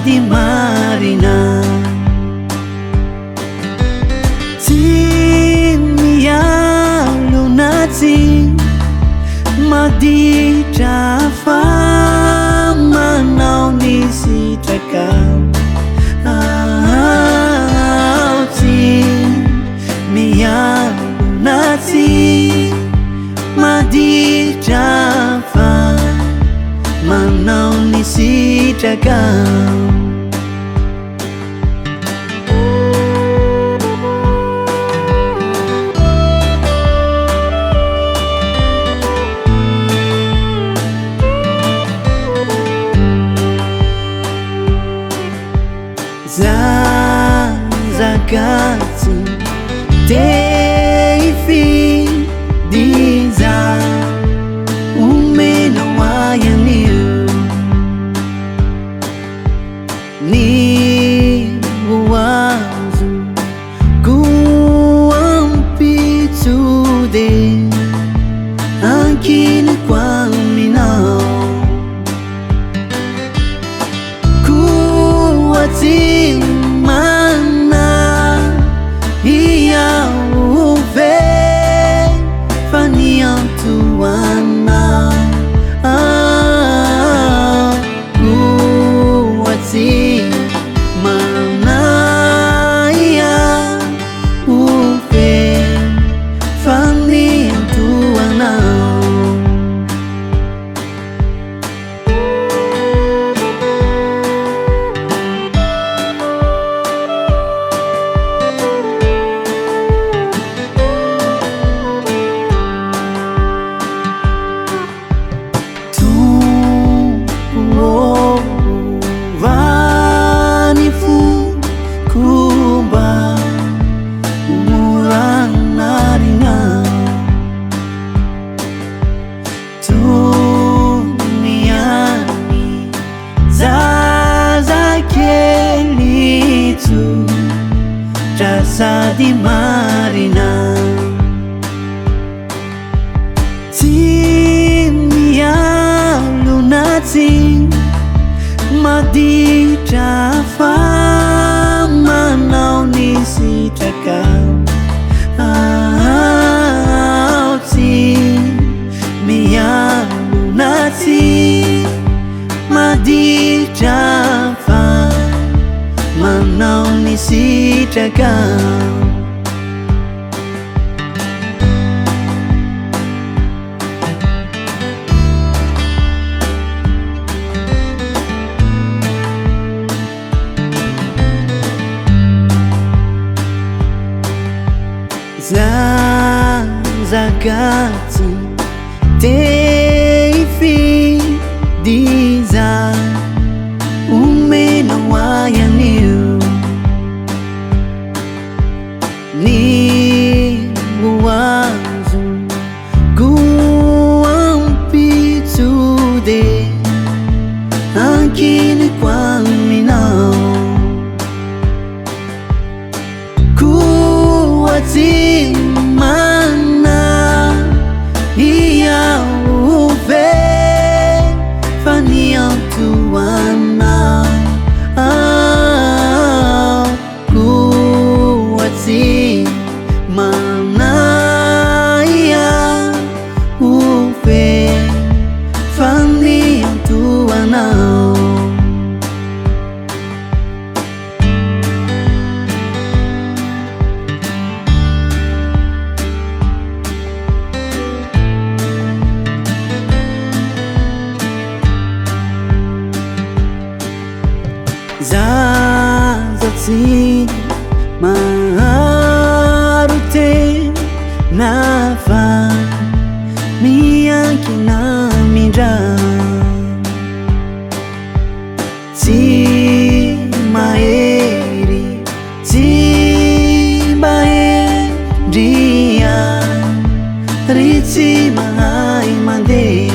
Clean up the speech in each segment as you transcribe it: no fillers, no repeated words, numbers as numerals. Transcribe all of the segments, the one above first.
di marina. Timia lunati madi jafa manau ni si takau. Timia lunati madi jafa manau ni si takau. Zakati Teifi Diza Umeno wayaniu Ni wazu Kuampi tude Ankini kwa minao Kuwati Rasa di marina. Timia lunati madi jafa manau ni si takau. Timia lunati madi jafa manau ni si takau. Zakati Teifi Diza Umeno wayaniu Ni wazu Kuampi tude Ankini kwa minao Kuwati Zazati Marute Nafa Miyaki Namira Timaeri Timaeria Riti Mahai Mande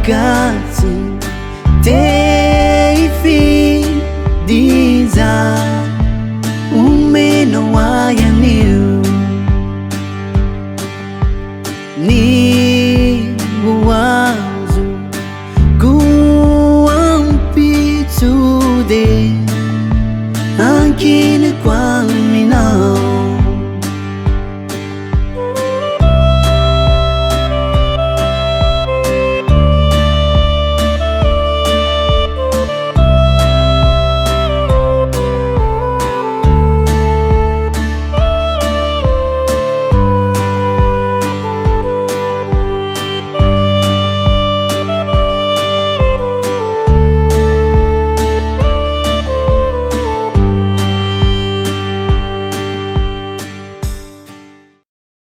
kasi Teifi Diza Umenawaya niu Ni buwazu Guampi today Akin kwa